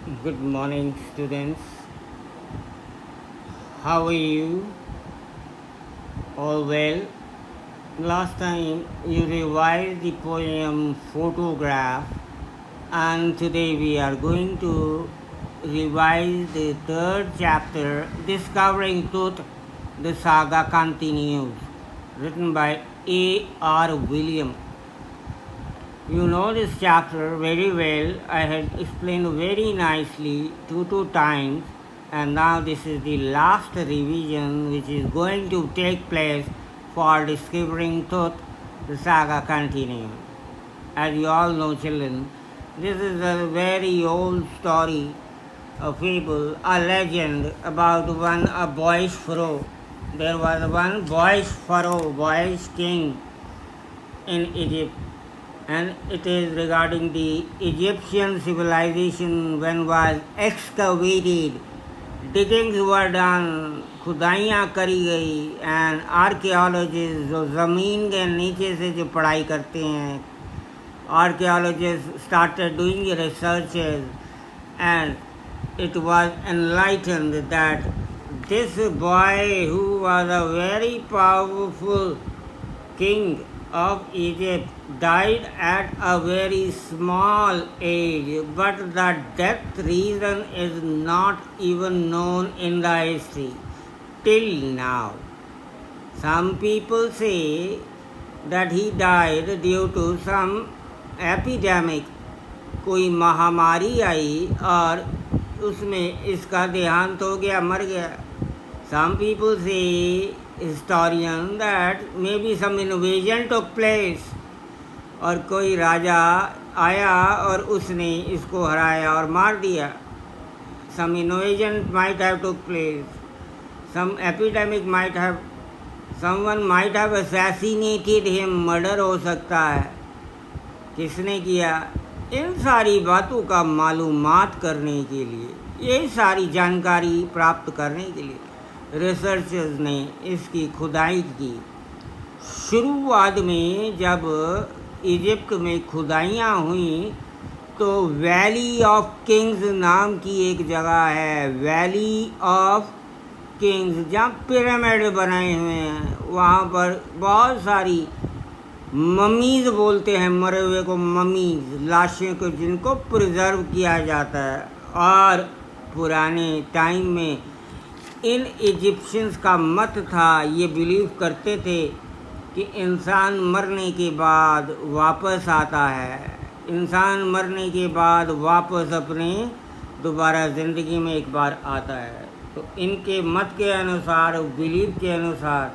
Good morning, students. How are you? All well? Last time you revised the poem Photograph, and today we are going to revise the third chapter, Discovering Truth. The saga continues, written by A.R. Williams. You know this chapter very well. I had explained very nicely two times, and now this is the last revision which is going to take place for discovering truth. The saga continues. As you all know, children, this is a very old story, a fable, a legend about a boyish pharaoh. There was one boyish pharaoh, boyish king in Egypt, and it is regarding the Egyptian civilization when was excavated. Diggings were done, खुदाइयाँ करी गई, and archaeologist जो ज़मीन के नीचे से जो पढ़ाई करते हैं, archaeologists started doing researches, and it was enlightened that this boy who was a very powerful king of Egypt died at a very small age, but the death reason is not even known in the history till now. Some people say that he died due to some epidemic, कोई महामारी आई और उसमें इसका देहांत हो गया, मर गया. Some people say, historian, that maybe some invasion took place, और कोई राजा आया और उसने इसको हराया और मार दिया. Some invasion might have took place. Some epidemic might have, someone might have assassinated him, murder हो सकता है. किसने किया? इन सारी बातों का मालूमात करने के लिए, ये सारी जानकारी प्राप्त करने के लिए रिसर्चर्स ने इसकी खुदाई की. शुरुआत में जब इजिप्ट में खुदाइयाँ हुई तो वैली ऑफ किंग्स नाम की एक जगह है, वैली ऑफ किंग्स, जहाँ पिरामिड बनाए हुए हैं. वहाँ पर बहुत सारी ममीज़ बोलते हैं, मरे हुए को ममीज़, लाशें को जिनको प्रिजर्व किया जाता है. और पुराने टाइम में इन इजिप्शियंस का मत था, ये बिलीव करते थे कि इंसान मरने के बाद वापस आता है, इंसान मरने के बाद वापस अपने दोबारा ज़िंदगी में एक बार आता है. तो इनके मत के अनुसार, बिलीव के अनुसार,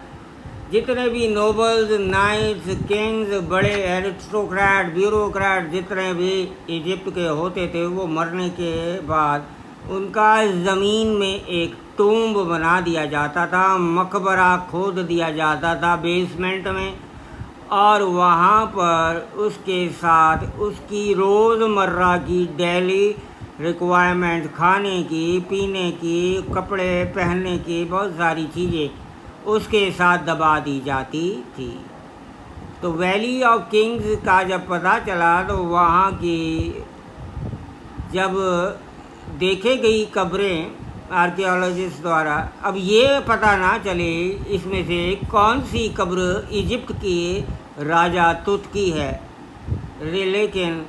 जितने भी नोबल्स, नाइट्स, किंग्स, बड़े एरिस्टोक्रेट, ब्यूरोक्रेट जितने भी इजिप्ट के होते थे, वो मरने के बाद उनका ज़मीन में एक टूम्ब बना दिया जाता था, मकबरा खोद दिया जाता था बेसमेंट में, और वहाँ पर उसके साथ उसकी रोज़मर्रा की डेली रिक्वायरमेंट, खाने की, पीने की, कपड़े पहनने की, बहुत सारी चीज़ें उसके साथ दबा दी जाती थी. तो वैली ऑफ किंग्स का जब पता चला तो वहाँ की जब देखे गई कब्रें आर्कियोलॉजिस्ट द्वारा, अब ये पता ना चले इसमें से कौन सी कब्र इजिप्ट की राजा तुत की है, लेकिन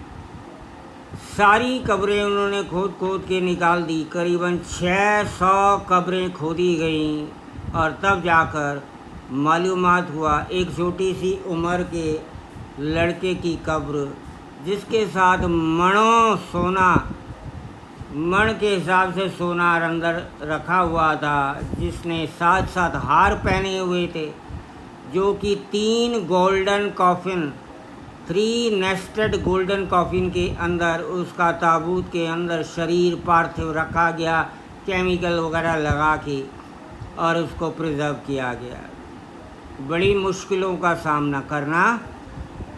सारी कब्रें उन्होंने खोद के निकाल दी. करीबन 600 कब्रें खोदी गईं, और तब जाकर मालूमात हुआ एक छोटी सी उम्र के लड़के की कब्र, जिसके साथ मणों सोना, मण के हिसाब से सोना अंदर रखा हुआ था, जिसने साथ साथ हार पहने हुए थे, जो कि 3 golden coffin, 3 nested golden coffin के अंदर, उसका ताबूत के अंदर शरीर पार्थिव रखा गया, केमिकल वगैरह लगा के, और उसको प्रिजर्व किया गया. बड़ी मुश्किलों का सामना करना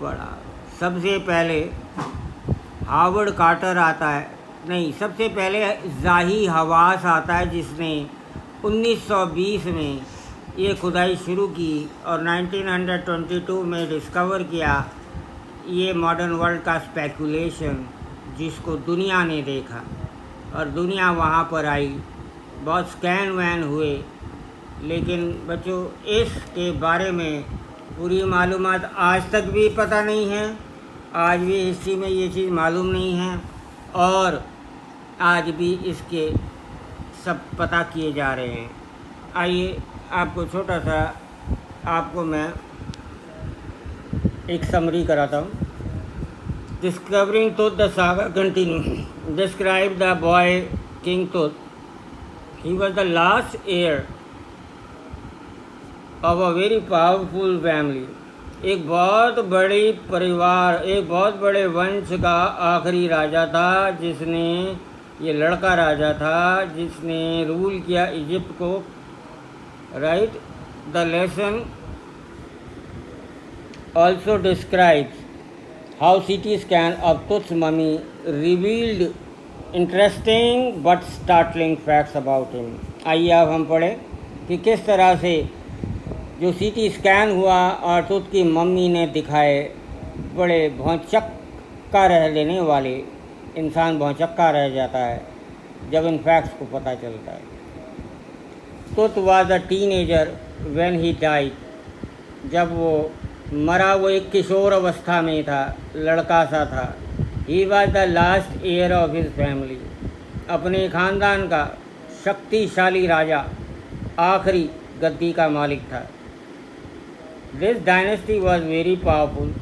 पड़ा. सबसे पहले हावर्ड कार्टर आता है, नहीं, सबसे पहले जाही हवास आता है, जिसने 1920 में ये खुदाई शुरू की और 1922 में डिस्कवर किया ये मॉडर्न वर्ल्ड का स्पेकुलेशन, जिसको दुनिया ने देखा. और दुनिया वहाँ पर आई, बहुत स्कैन वैन हुए, लेकिन बच्चों इसके बारे में पूरी मालूमात आज तक भी पता नहीं है। आज भी हिस्ट्री में ये चीज़ मालूम नहीं है और आज भी इसके सब पता किए जा रहे हैं। आइए आपको छोटा सा आपको मैं एक समरी कराता हूँ। Discovering Tut the saga continue. Describe the boy King Tut. He was the last heir of a very powerful family. एक बहुत बड़ी परिवार, एक बहुत बड़े वंश का आखिरी राजा था, जिसने ये लड़का राजा था जिसने रूल किया इजिप्ट को। Right, the lesson also describes how CT scan of Tut's mummy revealed interesting but startling facts about him. आइए अब हम पढ़ें कि किस तरह से जो CT स्कैन हुआ और तुत की मम्मी ने दिखाए बड़े भौचक्का रह देने वाले, इंसान भौचक्का रह जाता है जब इन फैक्ट्स को पता चलता है। Tut was a teenager when he died. जब वो मरा वो एक किशोर अवस्था में था, लड़का सा था। He was the last heir of his family. अपने ख़ानदान का शक्तिशाली राजा, आखिरी गद्दी का मालिक था। This dynasty was very powerful.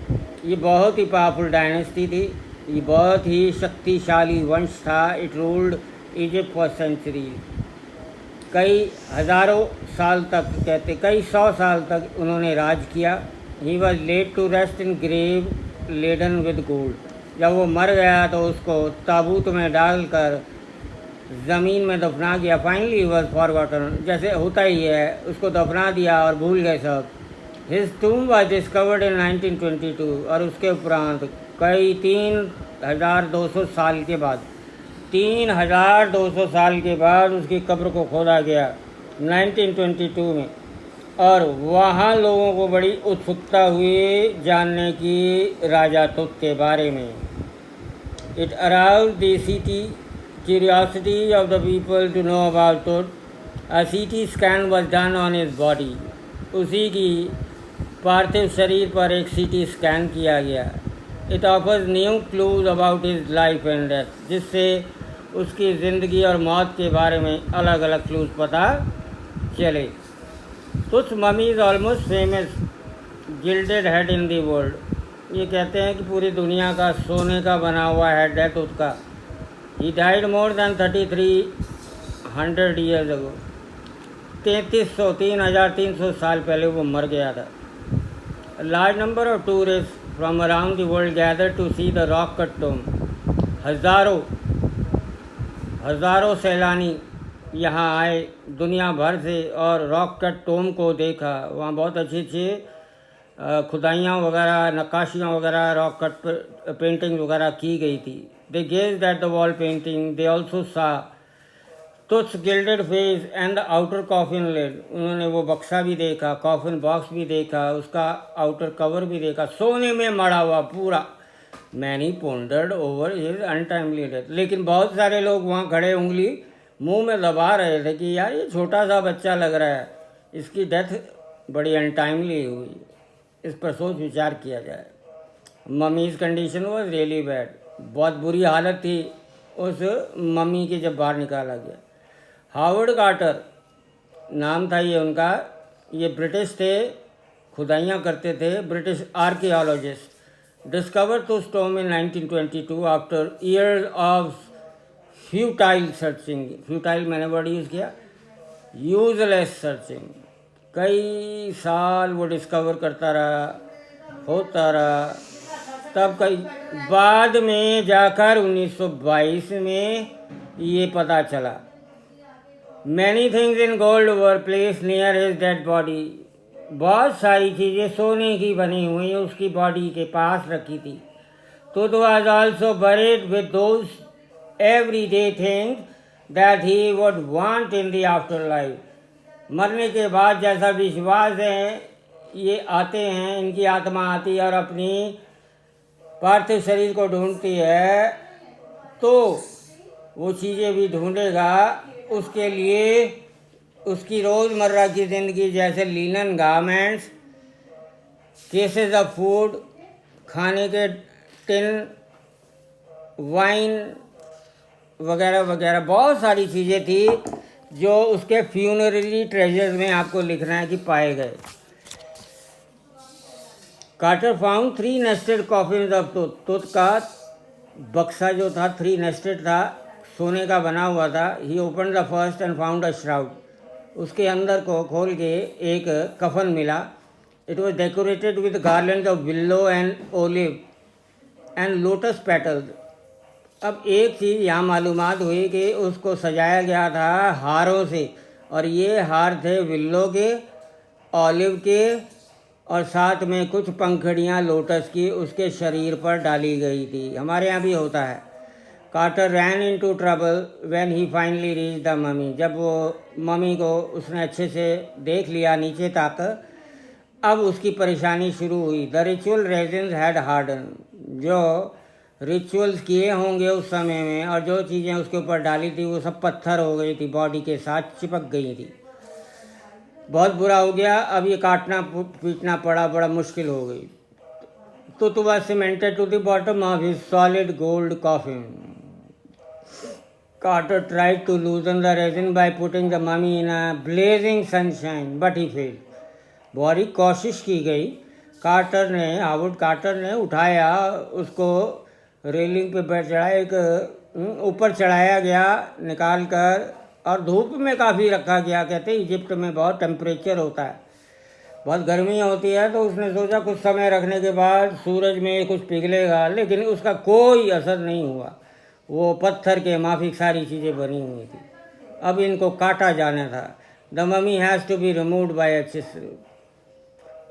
ये बहुत ही पावरफुल डायनेस्टी थी, ये बहुत ही शक्तिशाली वंश था। It ruled Egypt for centuries. कई हज़ारों साल तक, कहते कई 100 साल तक उन्होंने राज किया। He was laid to rest in grave laden with gold. जब वो मर गया तो उसको ताबूत में डालकर ज़मीन में दफना गया। फाइनली वॉज फॉरगॉटन, जैसे होता ही है, उसको दफना दिया और भूल गए सब। हिज टूम वॉज डिस्कवर्ड इन 1922 और उसके उपरांत कई 3200 साल के बाद 3200 साल के बाद उसकी कब्र को खोदा गया 1922 में। और वहाँ लोगों को बड़ी उत्सुकता हुई जानने की राजा तुत के बारे में। It arouse the city curiosity of the people to know about Tut. A CT scan was done on his body. उसी की पार्थिव शरीर पर एक CT स्कैन किया गया। It offers new clues about his life and death, जिससे उसकी ज़िंदगी और मौत के बारे में अलग अलग क्लूज पता चले। Tut mummy is almost famous gilded head in the world. ये कहते हैं कि पूरी दुनिया का सोने का बना हुआ हेड है तुत का। He died more than 3300 years ago. 3300 साल पहले वो मर गया था। Large number of tourist from around the world gather to see the rock cut tomb. हज़ारों सैलानी यहाँ आए दुनिया भर से और रॉक कट टोम को देखा। वहाँ बहुत अच्छी अच्छी खुदाइयाँ वगैरह, नक्काशियाँ वगैरह, रॉक कट पेंटिंग वगैरह की गई थी। They gazed at the wall painting. They also saw Tut's gilded face and the outer coffin lid. उन्होंने वो बक्सा भी देखा, कॉफिन बॉक्स भी देखा, उसका आउटर कवर भी देखा, सोने में मड़ा हुआ पूरा। Many pondered over his untimely death. लेकिन बहुत सारे लोग वहाँ खड़े उंगली मुंह में दबा रहे थे कि यार ये छोटा सा बच्चा लग रहा है, इसकी डेथ बड़ी अनटाइमली हुई, इस पर सोच विचार किया जाए। Mummy's condition was really bad. बहुत बुरी हालत थी उस मम्मी के जब बाहर निकाला गया। हावर्ड कार्टर नाम था ये उनका। ये ब्रिटिश थे, खुदाइयाँ करते थे, British archaeologist. Discover Tut tomb in 1922 after years of futile searching. Futile मैंने वर्ड यूज़ किया, यूजलेस सर्चिंग। कई साल वो डिस्कवर करता रहा, होता रहा, तब कई बाद में जाकर 1922 में ये पता चला। Many things in gold were place near his dead body. बहुत सारी चीज़ें सोने की बनी हुई उसकी बॉडी के पास रखी थी। Tut was also buried with those everyday things that he would want in the afterlife। मरने के बाद जैसा विश्वास है ये आते हैं, इनकी आत्मा आती है और अपनी पार्थिव शरीर को ढूंढती है, तो वो चीज़ें भी ढूंढेगा। उसके लिए उसकी रोज़मर्रा की ज़िंदगी जैसे linen garments, cases of food, खाने के टिन, वाइन वगैरह वगैरह बहुत सारी चीज़ें थी जो उसके फ्यूनररी ट्रेजर्स में आपको लिखना है कि पाए गए। Carter found 3 nested coffins of Tut. Tut का बक्सा जो था 3 नेस्टेड था, सोने का बना हुआ था। He open the first and found a shroud. उसके अंदर को खोल के एक कफन मिला। It was decorated with garland of willow and olive and lotus petals. अब एक चीज़ यहाँ मालूमात हुई कि उसको सजाया गया था हारों से, और ये हार थे विल्लो के, ऑलिव के, और साथ में कुछ पंखड़ियाँ लोटस की उसके शरीर पर डाली गई थी। हमारे यहाँ भी होता है। Carter ran into trouble when he finally reach the mummy. जब वो ममी को उसने अच्छे से देख लिया नीचे तक, अब उसकी परेशानी शुरू हुई। The ritual resins had harden. जो रिचुअल्स किए होंगे उस समय में और जो चीज़ें उसके ऊपर डाली थी वो सब पत्थर हो गई थी, बॉडी के साथ चिपक गई थी। बहुत बुरा हो गया। अब ये काटना पीटना पड़ा, बड़ा मुश्किल हो गई। तो was cemented to the bottom of his solid gold coffin. Carter tried to loosen the resin by putting the mummy in a blazing sunshine but he failed. बहुत ही कोशिश की गई। हावर्ड कार्टर ने उठाया उसको, रेलिंग पे बैठ चढ़ा, एक ऊपर चढ़ाया गया निकाल कर, और धूप में काफ़ी रखा गया। कहते हैं इजिप्ट में बहुत टेम्परेचर होता है, बहुत गर्मी होती है, तो उसने सोचा कुछ समय रखने के बाद सूरज में कुछ पिघलेगा, लेकिन उसका कोई असर नहीं हुआ। वो पत्थर के माफिक सारी चीज़ें बनी हुई थी। अब इनको काटा जाना था। The mummy has to be removed by a chisel.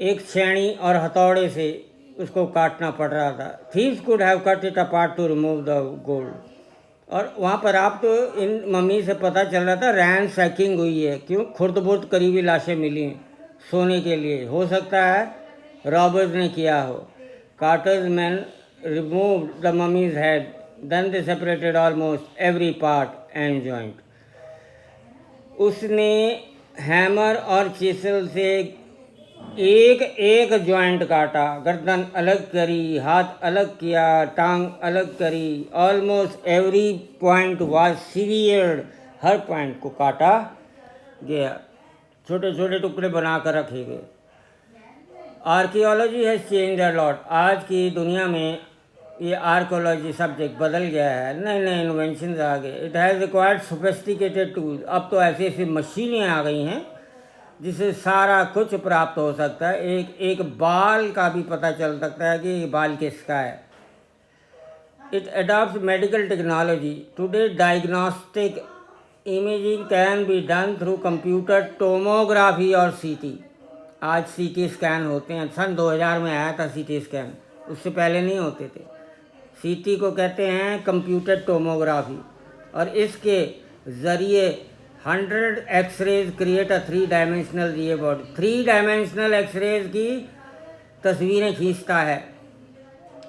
एक छेनी और हथौड़े से उसको काटना पड़ रहा था। Thieves could have cut it apart to remove the gold. और वहाँ पर आप तो इन मम्मी से पता चल रहा था रैन सैकिंग हुई है। क्यों? खुर्द-बुर्द करीबी लाशें मिली हैं सोने के लिए। हो सकता है रॉबर्स ने किया हो। Carter's man removed the mummy's head, then they separated almost every part and joint. उसने हैमर और चिसल से एक एक जॉइंट काटा, गर्दन अलग करी, हाथ अलग किया, टांग अलग करी। Almost every point was severed. हर पॉइंट को काटा गया, छोटे छोटे टुकड़े बना कर रखे गए। Archaeology has change a lot. आज की दुनिया में ये आर्कियोलॉजी सब्जेक्ट बदल गया है, नए नए इन्वेंशन आ गए। It has required sophisticated tools. अब तो ऐसी ऐसी मशीनें आ गई हैं जिससे सारा कुछ प्राप्त हो सकता है। एक एक बाल का भी पता चल सकता है कि ये बाल किसका है। It adopts medical technology. Today diagnostic imaging can be done through computer tomography और सीटी। आज सीटी स्कैन होते हैं। सन 2000 में आया था सीटी स्कैन, उससे पहले नहीं होते थे। सीटी को कहते हैं कंप्यूटर टोमोग्राफी, और इसके ज़रिए 100 एक्सरेज क्रिएट अ 3 डायमेंशनल ये बॉडी। 3 डायमेंशनल एक्सरेज की तस्वीरें खींचता है।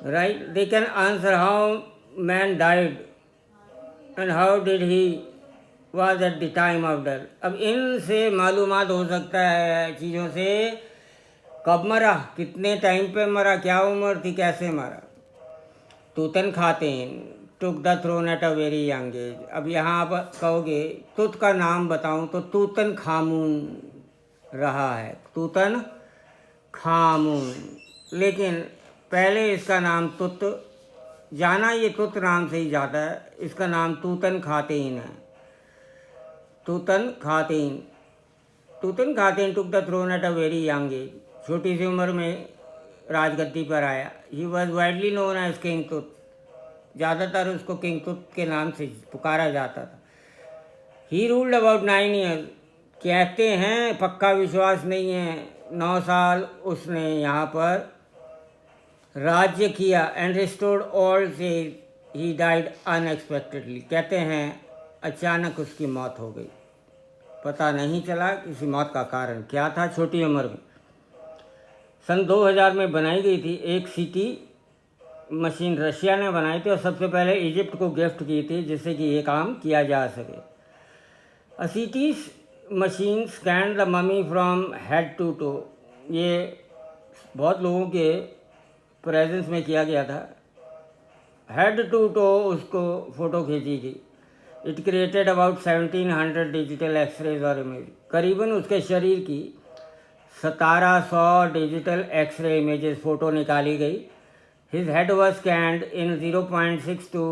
Right, they can answer how man died and how did he was at the time of death. अब इनसे मालूमात हो सकता है चीज़ों से, कब मरा, कितने टाइम पे मरा, क्या उम्र थी, कैसे मरा। Tutankhaten took the throne at a very young age. अब यहाँ आप कहोगे तुत का नाम बताऊँ तो तूतनखामून रहा है, तूतनखामून। लेकिन पहले इसका नाम तुत जाना, ये तुत नाम से ही जाता है। इसका नाम तूतनखातेन है। Tutankhaten took the throne at a very young age. छोटी सी उम्र में राजगद्दी पर आया। He was widely known as king Tut. ज़्यादातर उसको किंग तुत के नाम से पुकारा जाता था। He ruled about 9 years. कहते हैं, पक्का विश्वास नहीं है, 9 साल उसने यहाँ पर राज्य किया। एंड रिस्टोर्ड ऑल से ही डाइड अनएक्सपेक्टेडली। कहते हैं अचानक उसकी मौत हो गई, पता नहीं चला किसी मौत का कारण क्या था। छोटी उम्र में सन 2000 में बनाई गई थी एक सिटी मशीन रशिया ने बनाई थी और सबसे पहले इजिप्ट को गिफ्ट की थी, जिससे कि ये काम किया जा सके। असीटीज machine scan the mummy from head to toe. ये बहुत लोगों के प्रेजेंस में किया गया था। हेड टू टो उसको फ़ोटो खींची गई। It created about 1700 digital x-rays और इमेज। करीबन उसके शरीर की 1700 डिजिटल एक्सरे इमेजेस फ़ोटो निकाली गई। His head was scanned in 0.62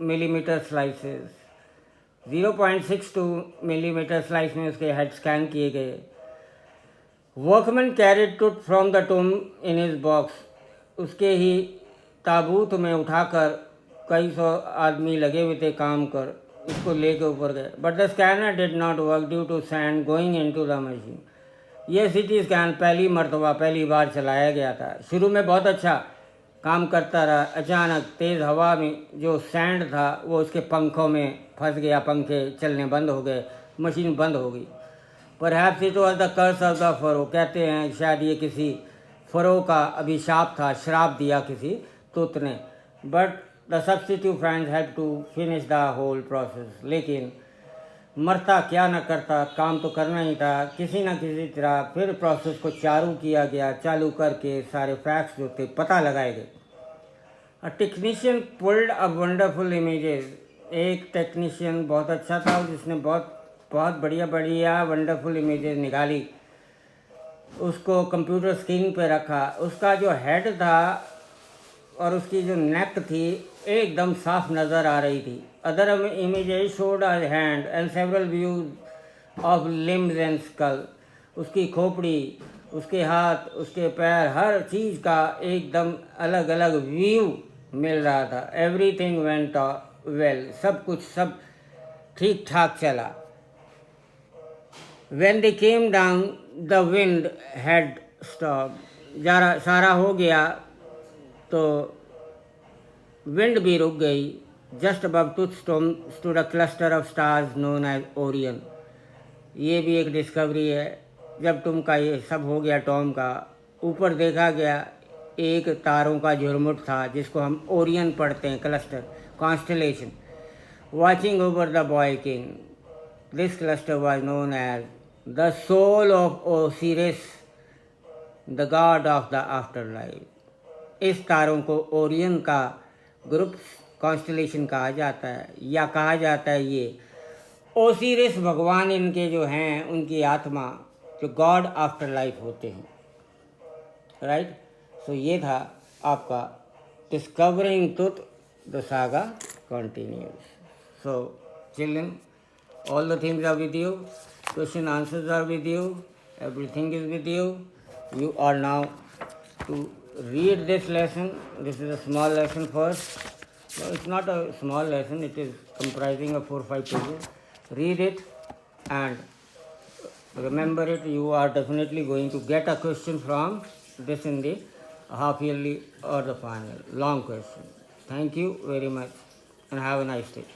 millimetre slices. 0.62 millimetre slice में उसके हेड स्कैन किए गए। वर्कमैन कैरिड टूट from the टूम in his box. उसके ही ताबूत में उठाकर कई सौ आदमी लगे हुए थे काम कर, इसको लेके ऊपर गए। But the scanner did not work due to sand going into the machine. ये सीटी स्कैन पहली बार चलाया गया था। शुरू में बहुत अच्छा काम करता रहा। अचानक तेज़ हवा में जो सैंड था वो उसके पंखों में फंस गया, पंखे चलने बंद हो गए, मशीन बंद हो गई। Perhaps it was the curse of the pharaoh. कहते हैं शायद ये किसी फरो का अभिशाप था, श्राप दिया किसी तूत ने। But the substitute friends had to finish the whole process. लेकिन मरता क्या न करता, काम तो करना ही था किसी न किसी तरह। फिर प्रोसेस को चालू करके सारे फैक्ट्स जो थे पता लगाए गए। A technician pulled a wonderful images. एक टेक्नीशियन बहुत अच्छा था जिसने बहुत बहुत बढ़िया वंडरफुल इमेजेस निकाली। उसको कंप्यूटर स्क्रीन पे रखा। उसका जो हेड था और उसकी जो नेक थी एकदम साफ नज़र आ रही थी। Other images showed a hand and several views of limbs and skull. उसकी खोपड़ी, उसके हाथ, उसके पैर, हर चीज़ का एकदम अलग अलग व्यू मिल रहा था। Everything went well. सब ठीक ठाक चला। When they came down, the wind had stopped। सारा हो गया तो विंड भी रुक गई। Just above touchstone stood a cluster of stars known as Orion. ये भी एक डिस्कवरी है। जब तुम का ये सब हो गया, टॉम का, ऊपर देखा गया एक तारों का झुरमुट था जिसको हम ओरियन पढ़ते हैं, cluster, constellation, watching over the boy king. This cluster was known as the soul of Osiris, the god of the afterlife. इस तारों को ओरियन का ग्रुप कॉन्स्टलेशन कहा जाता है, या कहा जाता है ये ओसिरिस भगवान इनके जो हैं, उनकी आत्मा, जो गॉड आफ्टर लाइफ होते हैं। राइट। सो ये था आपका discovering truth, the saga continues. So children, all the things are with you, question answers are with you, everything is with you. You are now to read this lesson. This is a small lesson first. No, it's not a small lesson, it is comprising of 4-5 pages. Read it and remember it. You are definitely going to get a question from this in the half yearly or the final long question. Thank you very much and have a nice day.